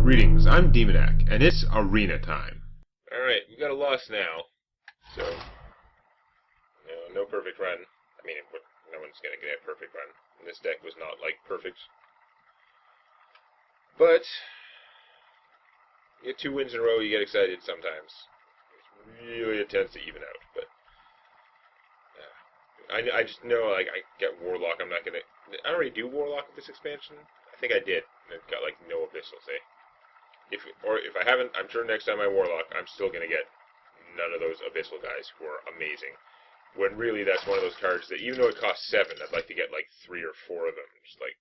Greetings, I'm Demonac, and it's arena time. Alright, we got a loss now, so, no perfect run. I mean, no one's gonna get a perfect run. And this deck was not, like, perfect. But, you get 2 wins in a row, you get excited sometimes. It tends to even out, but I just know, like, I get Warlock, I'm not gonna... I already do Warlock with this expansion. I think I did. It got, like, no Abyssals, eh? If I haven't, I'm sure next time I Warlock, I'm still gonna get none of those Abyssal guys who are amazing. When really, that's one of those cards that, even though it costs 7, I'd like to get, like, 3 or 4 of them. Just like,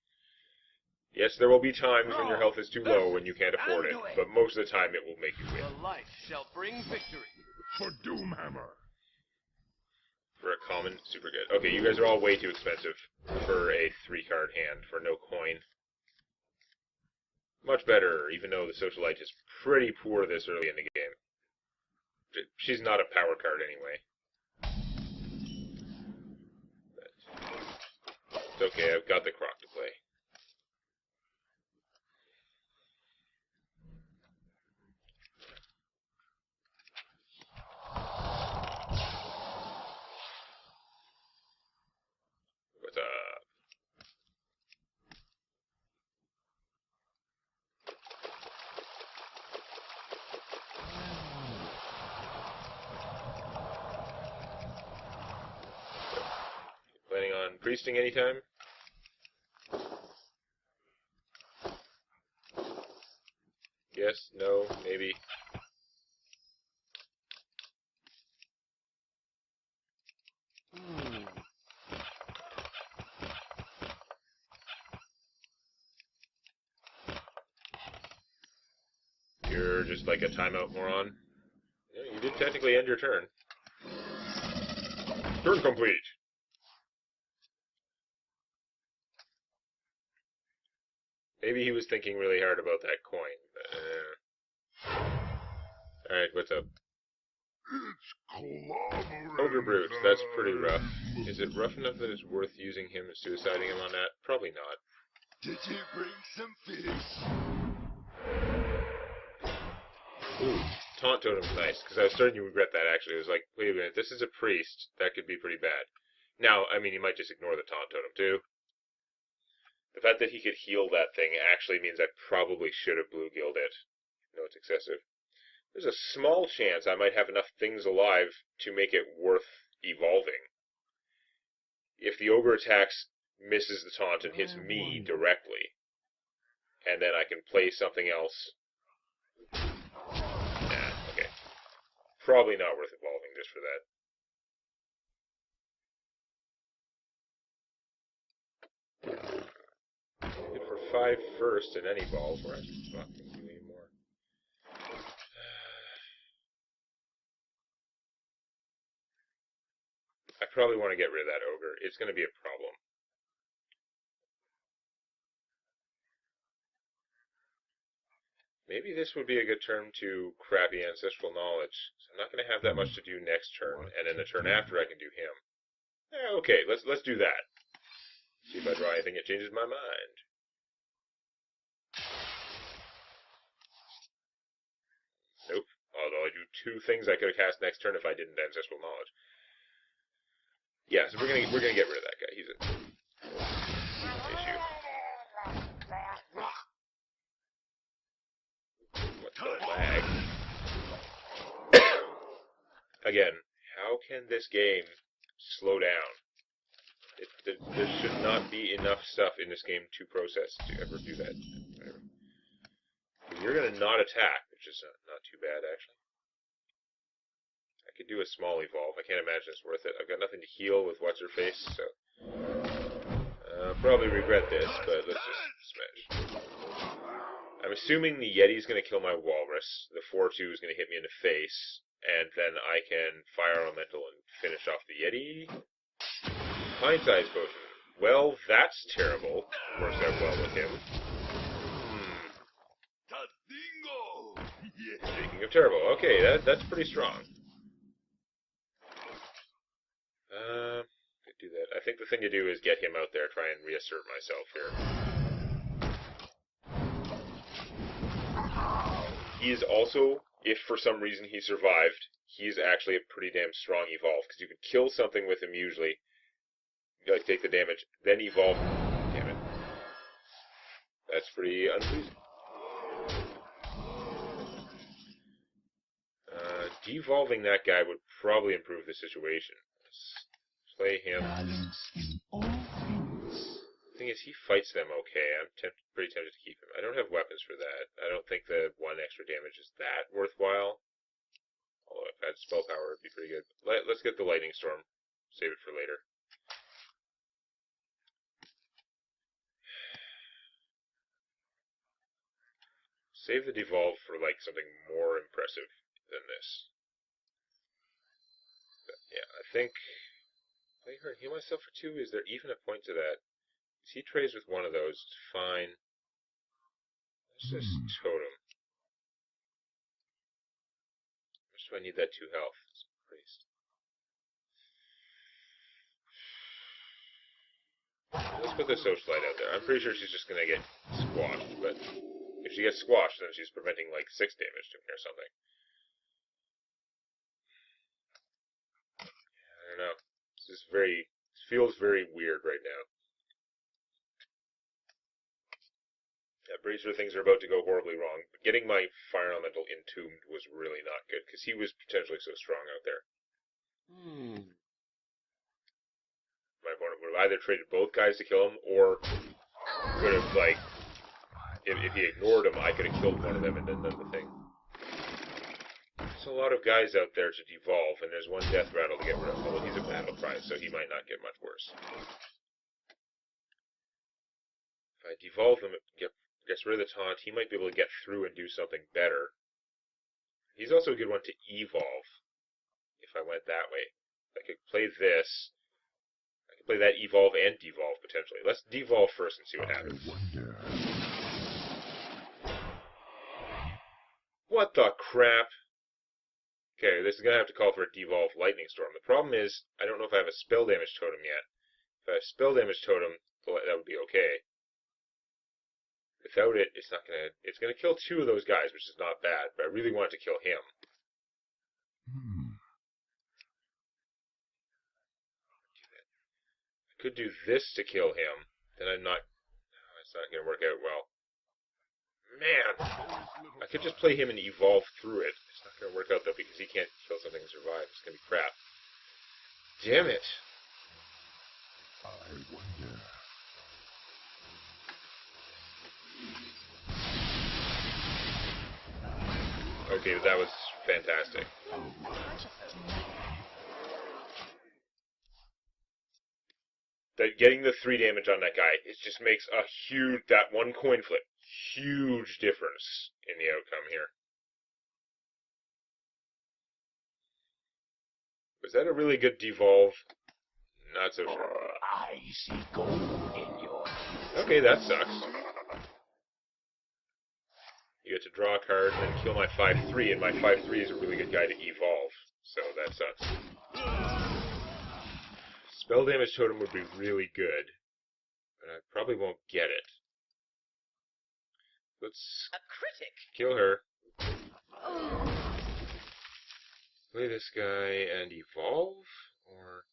yes, there will be times when your health is too low and you can't afford it, but most of the time it will make you win. The light shall bring victory. For Doomhammer. For a common, super good. Okay, you guys are all way too expensive for a 3-card hand for no coin. Much better, even though the Socialite is pretty poor this early in the game. She's not a power card anyway. But it's okay, I've got the Croc to play. What's up? Planning on priesting anytime? Yes, no, maybe. You're just like a timeout moron. Yeah, you did technically end your turn. Turn complete! Maybe he was thinking really hard about that coin. Alright, what's up? Ogre Brute, that's pretty rough. Is it rough enough that it's worth using him and suiciding him on that? Probably not. Did he bring some fish? Ooh, Taunt Totem's nice, because I was starting to regret that actually. I was like, wait a minute, this is a priest. That could be pretty bad. Now, I mean, you might just ignore the Taunt Totem too. The fact that he could heal that thing actually means I probably should have Blue-Gilled it. No, it's excessive. There's a small chance I might have enough things alive to make it worth evolving. If the ogre attacks, misses the taunt, and hits me directly, and then I can play something else. Nah, okay. Probably not worth evolving just for that. Hit for 5 first in any balls, where I can fucking do any more. I probably want to get rid of that ogre. It's going to be a problem. Maybe this would be a good turn to crappy ancestral knowledge. So I'm not going to have that much to do next turn, and then the turn after I can do him. Okay, let's do that. See if I draw anything that changes my mind. Nope. Although I do 2 things I could have cast next turn if I didn't ancestral knowledge. Yeah, so we're gonna get rid of that guy. He's an issue. What the lag? Again, how can this game slow down? There should not be enough stuff in this game to process to ever do that. Whatever. You're gonna not attack, which is not too bad actually. I could do a small evolve. I can't imagine it's worth it. I've got nothing to heal with what's-her-face, so... probably regret this, but let's just smash. I'm assuming the Yeti's going to kill my Walrus, the 4-2 is going to hit me in the face, and then I can Fire Elemental and finish off the Yeti. Hindsight's Potion. Well, that's terrible. Works out well with him. Speaking of terrible, okay, that's pretty strong. Could do that. I think the thing to do is get him out there, try and reassert myself here. he is also, if for some reason he survived, he's actually a pretty damn strong evolve, because you can kill something with him usually, like take the damage, then evolve. Damn it. That's pretty unpleasing. Devolving that guy would probably improve the situation. Let's play him. Balance in all things. Thing is, he fights them okay. I'm pretty tempted to keep him. I don't have weapons for that. I don't think the 1 extra damage is that worthwhile. Although if I had spell power, it'd be pretty good. Let's get the lightning storm. Save it for later. Save the devolve for like something more impressive than this. But, yeah, I think play her and heal myself for 2. Is there even a point to that? If he trades with one of those, it's fine. Let's just totem. How much do I need that 2 health? It's a priest. Let's put the socialite out there. I'm pretty sure she's just gonna get squashed, but if she gets squashed, then she's preventing like 6 damage to me or something. I don't know. This feels very weird right now. I'm pretty sure things are about to go horribly wrong, but getting my Fire Elemental entombed was really not good, because he was potentially so strong out there. My opponent would have either traded both guys to kill him, or could have, like, if he ignored him, I could have killed one of them and then done the thing. There's a lot of guys out there to devolve, and there's 1 death rattle to get rid of. Well, he's a battle cry, so he might not get much worse. If I devolve him, it gets rid of the taunt, he might be able to get through and do something better. He's also a good one to evolve, if I went that way. I could play this. I could play that evolve and devolve, potentially. Let's devolve first and see what happens. What the crap? Okay, this is going to have to call for a devolve lightning storm. The problem is, I don't know if I have a spell damage totem yet. If I have spell damage totem, that would be okay. Without it, it's not gonna. It's gonna kill 2 of those guys, which is not bad. But I really wanted to kill him. I could do this to kill him. Then I'm not. No, it's not gonna work out well. Man, I could just play him and evolve through it. It's not gonna work out though because he can't kill something and survive. It's gonna be crap. Damn it. I wonder. Okay, that was fantastic. Getting the 3 damage on that guy, it just makes a huge, that 1 coin flip, huge difference in the outcome here. Was that a really good devolve? Not so sure. I see gold in your. Okay, that sucks. You get to draw a card and then kill my 5/3, and my 5/3 is a really good guy to evolve, so that sucks. Spell damage totem would be really good, but I probably won't get it. Let's kill her. Play this guy and evolve, or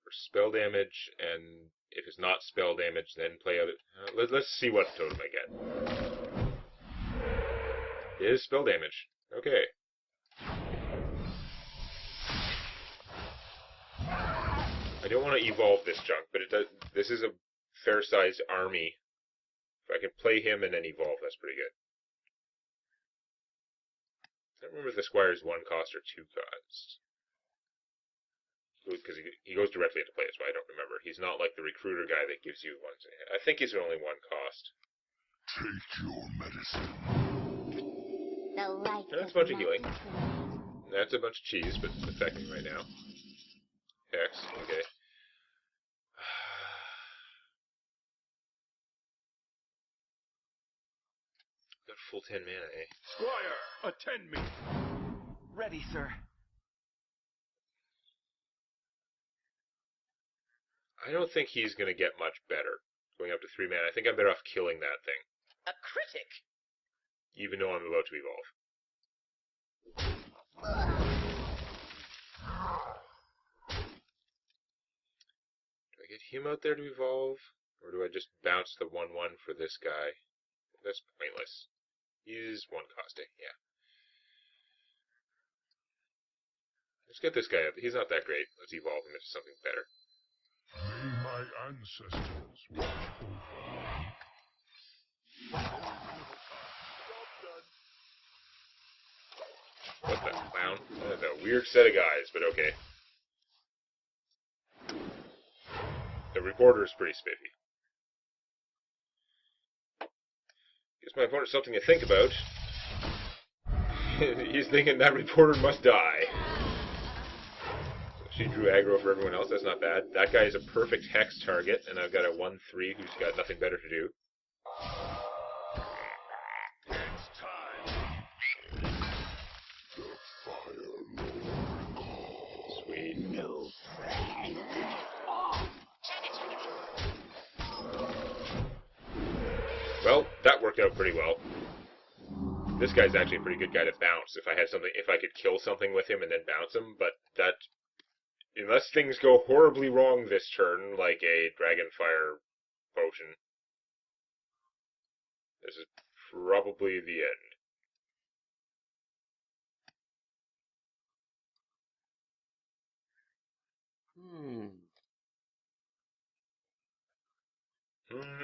for spell damage, and if it's not spell damage, then play other. Let's see what totem I get. It is spell damage. Okay. I don't want to evolve this junk, but it does. This is a fair-sized army. If I can play him and then evolve, that's pretty good. I don't remember if the squire is 1 cost or 2 cost. Because he goes directly into play, that's why I don't remember. He's not like the recruiter guy that gives you 1. I think he's only 1 cost. Take your medicine. That's a bunch of healing. That's a bunch of cheese, but it's affecting right now. Hex, okay. Got full 10 mana, eh? Squire, attend me. Ready, sir. I don't think he's going to get much better going up to 3 mana. I think I'm better off killing that thing. A critic? Even though I'm about to evolve. Do I get him out there to evolve? Or do I just bounce the 1/1 for this guy? That's pointless. He's 1 costing, yeah. Let's get this guy up. He's not that great. Let's evolve him into something better. May my ancestors watch over. What the clown? That's a weird set of guys, but okay. The reporter is pretty spiffy. Gives my opponent something to think about. He's thinking that reporter must die. So she drew aggro for everyone else. That's not bad. That guy is a perfect hex target, and I've got a 1/3 who's got nothing better to do. It's time. The Fire Lord calls. Sweet. No friend. Well, that worked out pretty well. This guy's actually a pretty good guy to bounce if I had something, if I could kill something with him and then bounce him, but that, unless things go horribly wrong this turn, like a Dragonfire potion, this is probably the end.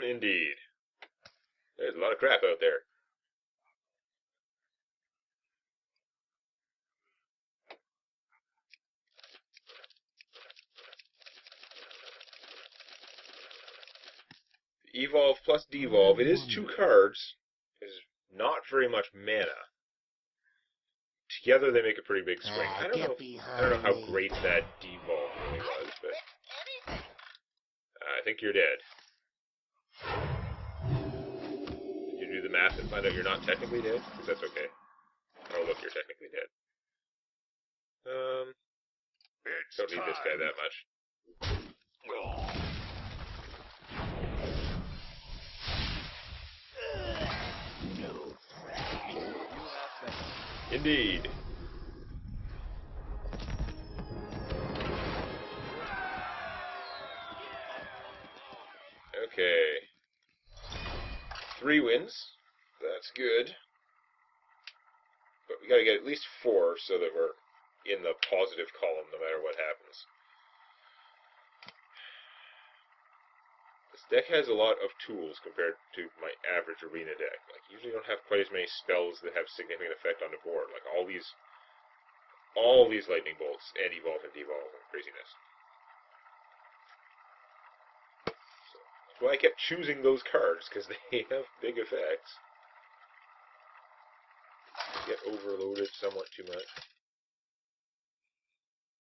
Indeed. There's a lot of crap out there. Evolve plus devolve. It is 2 cards. Is not very much mana. Together they make a pretty big swing. I don't know how great that devolve really was, but I think you're dead. Did you do the math and find out you're not technically dead? Because that's okay. Oh look, you're technically dead. Don't need this guy that much. Indeed. Okay. 3 wins. That's good. But we gotta get at least 4 so that we're in the positive column no matter what happens. This deck has a lot of tools compared to my average arena deck. Like, usually don't have quite as many spells that have significant effect on the board. Like all these lightning bolts and evolve and devolve and craziness. So that's why I kept choosing those cards, because they have big effects. Get overloaded somewhat too much.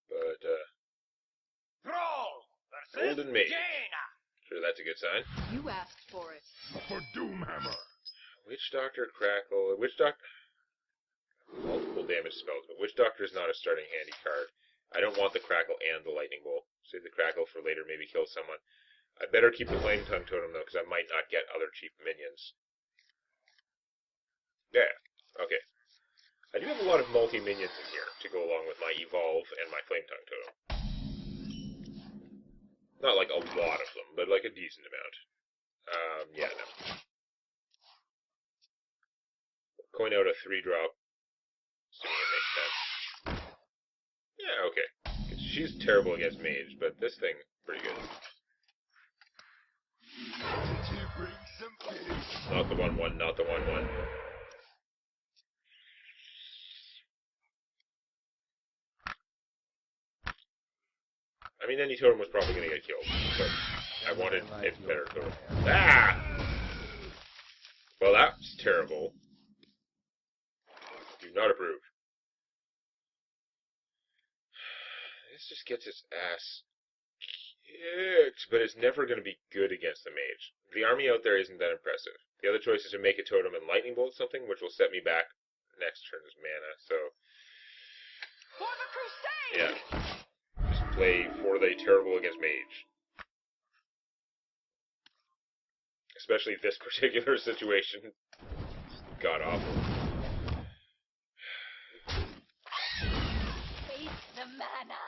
But, Golden Mage. Sure, that's a good sign. You asked for it. For Doomhammer. Witch Doctor, Crackle. Witch Doctor. Multiple damage spells, but Witch Doctor is not a starting handy card. I don't want the Crackle and the Lightning Bolt. Save the Crackle for later, maybe kill someone. I better keep the Flame Tongue Totem, though, because I might not get other cheap minions. Yeah, okay. I do have a lot of multi-minions in here to go along with my Evolve and my Flame Tongue Totem. Not like a lot of them, but like a decent amount. Yeah, no. Coin out a 3-drop, assuming it makes sense. Yeah, okay. She's terrible against Mage, but this thing, pretty good. Not the 1/1, not the 1/1. I mean, any totem was probably going to get killed, but I wanted a better totem. Ah! Well, that's terrible. Do not approve. This just gets its ass kicked, but it's never going to be good against the Mage. The army out there isn't that impressive. The other choice is to make a totem and Lightning Bolt something, which will set me back next turn's mana, so... For the crusade! Yeah. Just play For the Terrible against Mage. especially this particular situation. God awful. Face the mana.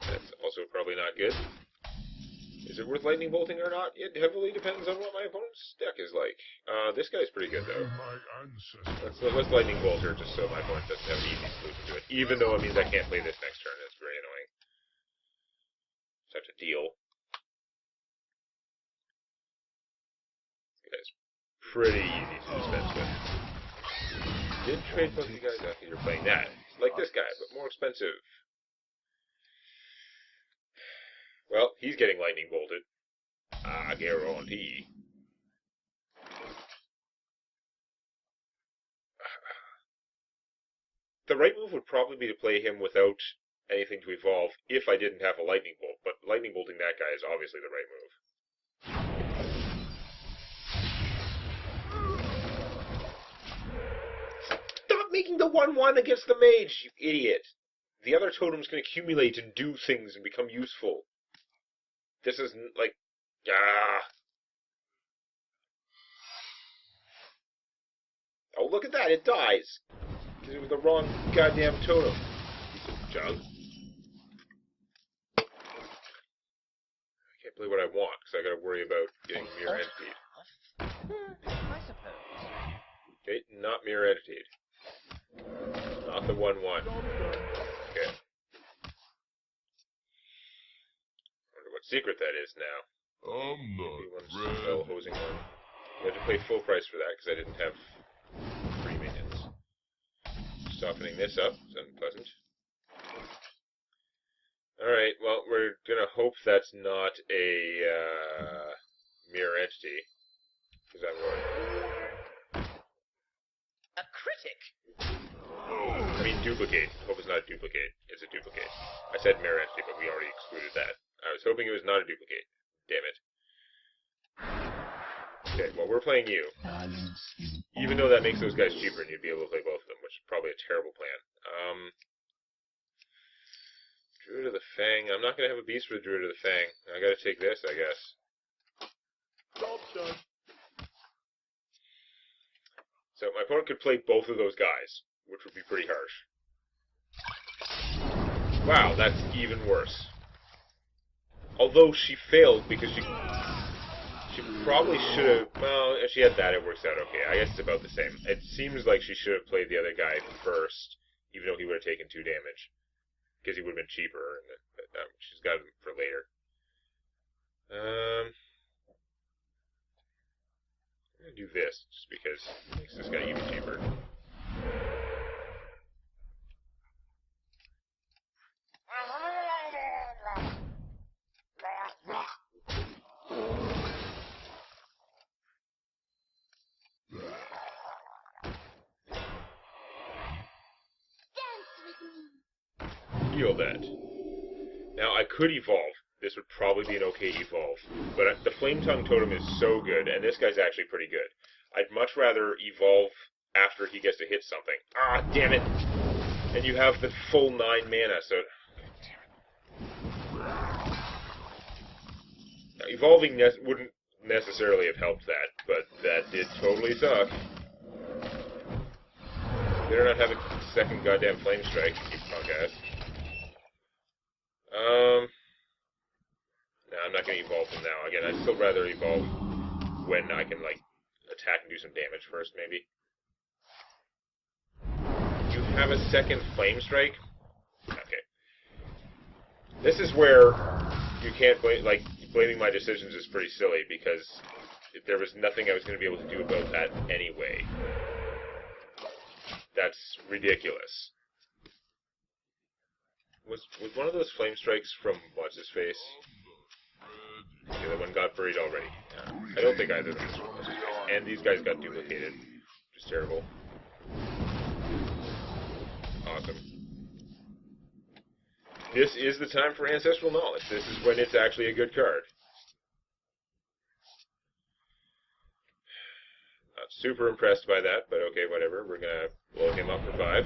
That's also probably not good. Is it worth lightning bolting or not? It heavily depends on what my opponent's deck is like. This guy's pretty good though. My ancestors. Let's lightning bolt her just so my opponent doesn't have an easy solution to it. Even though it means I can't play this next turn. It's very annoying. Just have to deal. This guy's pretty easy to dispense with. Did trade both of you guys? I think you're playing that. It's like this guy, but more expensive. Well, he's getting lightning bolted. I guarantee. The right move would probably be to play him without anything to evolve if I didn't have a lightning bolt, but lightning bolting that guy is obviously the right move. Stop making the 1/1 against the mage, you idiot! The other totems can accumulate and do things and become useful. This isn't like... Oh, look at that, it dies! Because it was the wrong goddamn totem. Piece of junk. I can't play what I want, because I gotta worry about getting mirror entity. I suppose. Okay, not mirror entity. Not the 1/1. Okay. Wonder what secret that is now. I'm Maybe one not spell ready. hosing one. You have to pay full price for that, because I didn't have 3 minions. Softening this up is unpleasant. Alright, well, we're gonna hope that's not a mirror entity. Because I'm going... A critic. I mean duplicate. Hope it's not a duplicate. It's a duplicate. I said mirror entity, but we already excluded that. I was hoping it was not a duplicate. Damn it. Okay, well, we're playing you. Even though that makes those guys cheaper and you'd be able to play both of them, which is probably a terrible plan. Druid of the Fang. I'm not going to have a beast for the Druid of the Fang. I got to take this, I guess. So my opponent could play both of those guys, which would be pretty harsh. Wow, that's even worse. Although she failed because she probably should have... Well, if she had that, it works out okay. I guess it's about the same. It seems like she should have played the other guy first, even though he would have taken 2 damage. Because he would have been cheaper, and she's got him for later. I'm going to do this, just because it makes this guy even cheaper. Heal that. Now, I could evolve. This would probably be an okay evolve. But the Flame Tongue Totem is so good, and this guy's actually pretty good. I'd much rather evolve after he gets to hit something. Ah, damn it! And you have the full 9 mana, so... Now, evolving wouldn't necessarily have helped that, but that did totally suck. Better not have a second goddamn Flame Strike, you punk ass. No, I'm not going to evolve them now. Again, I'd still rather evolve when I can, like, attack and do some damage first, maybe. You have a second Flame Strike? Okay. This is where you can't blame, like, blaming my decisions is pretty silly, because there was nothing I was going to be able to do about that anyway. That's ridiculous. Was one of those Flame Strikes from what's-his-face? Yeah, that one got buried already. I don't think either of them is from what's-his-face. And these guys got duplicated, which is terrible. Awesome. This is the time for Ancestral Knowledge. This is when it's actually a good card. Not super impressed by that, but okay, whatever. We're gonna blow him up for 5.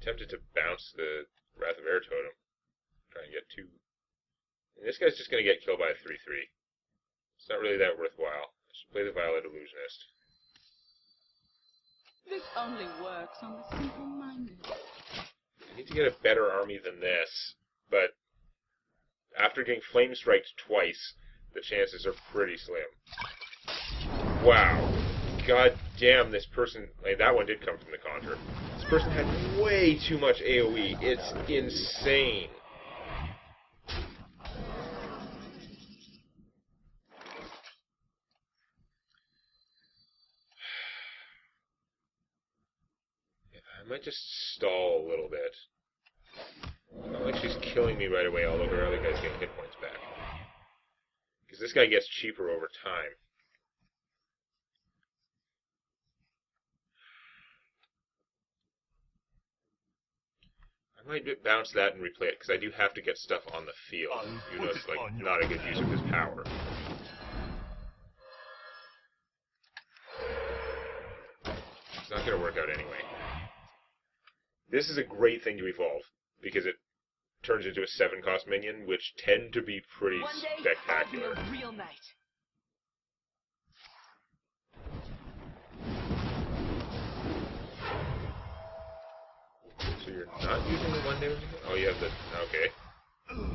Tempted to bounce the Wrath of Air Totem. Try and get 2. And this guy's just going to get killed by a 3-3. It's not really that worthwhile. I should play the Violet Illusionist. This only works on the simple-minded. I need to get a better army than this, but after getting Flame Striked twice, the chances are pretty slim. Wow. God damn, this person... Like, that one did come from the Conjure. This person had way too much AoE. It's insane. I might just stall a little bit. It's not like she's killing me right away, although her other guy's getting hit points back. Because this guy gets cheaper over time. I might bounce that and replay it, because I do have to get stuff on the field. You know, it's like not a good use of his power. It's not going to work out anyway. This is a great thing to evolve, because it turns into a 7-cost minion, which tend to be pretty spectacular. One day, a real knight. So you're not using the 1-day minion? Oh, you have the... Okay.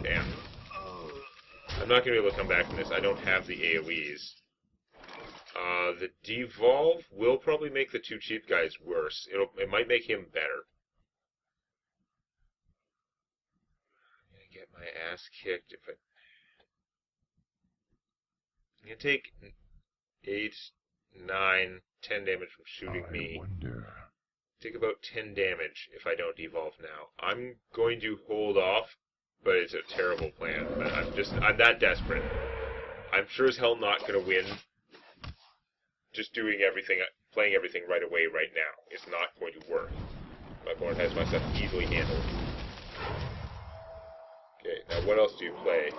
Damn. I'm not going to be able to come back from this. I don't have the AoEs. The devolve will probably make the 2 cheap guys worse. It might make him better. Get my ass kicked if I'm gonna take 8, 9, 10 damage from shooting me. Take about 10 damage if I don't devolve now. I'm going to hold off, but it's a terrible plan. But I'm that desperate. I'm sure as hell not gonna win. Just doing everything, playing everything right away right now is not going to work. My opponent has my stuff easily handled. Okay, now what else do you play?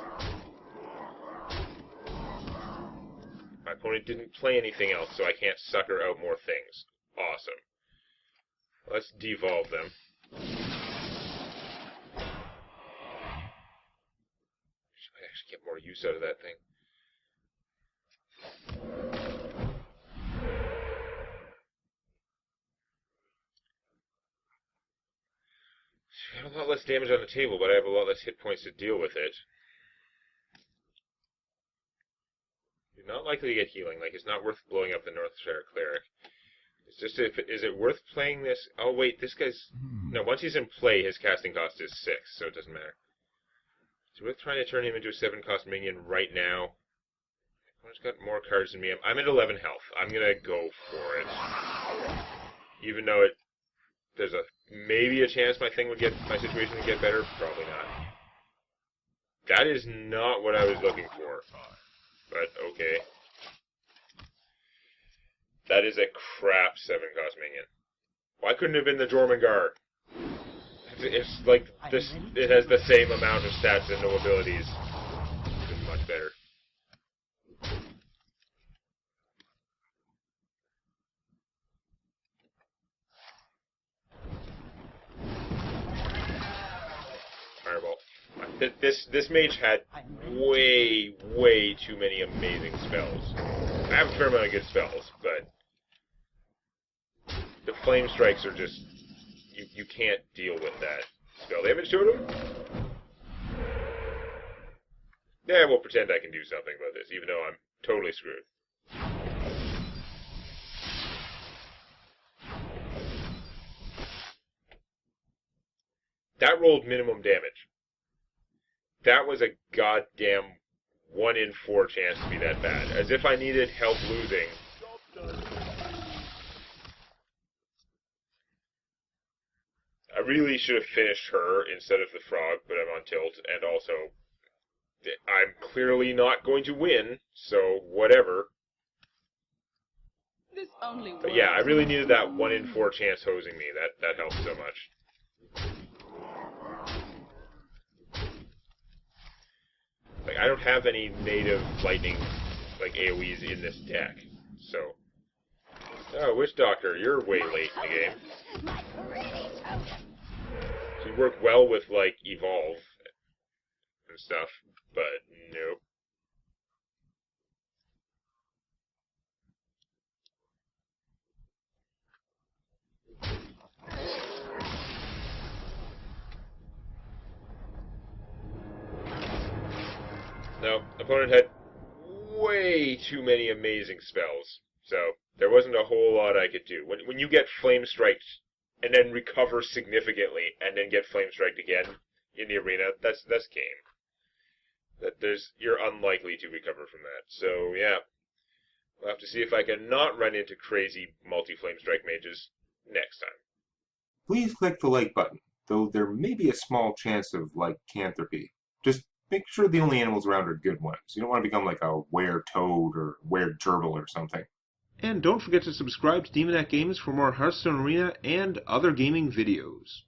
My opponent didn't play anything else, so I can't sucker out more things. Awesome. Let's devolve them. Should I actually get more use out of that thing? I have a lot less damage on the table, but I have a lot less hit points to deal with it. You're not likely to get healing. Like, it's not worth blowing up the Northshire Cleric. It's just, is it worth playing this? Oh, wait, this guy's... No, once he's in play, his casting cost is 6, so it doesn't matter. Is it worth trying to turn him into a 7-cost minion right now? He's got more cards than me. I'm at 11 health. I'm gonna go for it. Even though there's maybe a chance my situation would get better. Probably not. That is not what I was looking for. But, okay. That is a crap 7-cost minion. Why couldn't it have been the Jormungandr? It's like this. It has the same amount of stats and no abilities. It's much better. Fireball. This mage had way too many amazing spells. I have a fair amount of good spells, but the flame strikes are just you can't deal with that spell. They haven't showed him? Yeah, we'll pretend I can do something about this, even though I'm totally screwed. That rolled minimum damage. That was a goddamn 1 in 4 chance to be that bad. As if I needed help losing. I really should have finished her instead of the frog, but I'm on tilt, and also I'm clearly not going to win, so whatever. This only But yeah, I really needed that 1 in 4 chance hosing me. That helped so much. Like, I don't have any native lightning, like, AoEs in this deck, so... Oh, Witch Doctor, you're way late in the game. My pretty token. would work well with, like, Evolve and stuff, but nope. No, opponent had way too many amazing spells, so there wasn't a whole lot I could do. When you get Flame Striked and then recover significantly and then get Flame Striked again in the arena, that's game. You're unlikely to recover from that. So yeah, we'll have to see if I can not run into crazy multi-Flame Strike mages next time. Please click the like button, though there may be a small chance of lycanthropy. Just make sure the only animals around are good ones. You don't want to become like a were-toad or were-gerbil or something. And don't forget to subscribe to Demonac Games for more Hearthstone Arena and other gaming videos.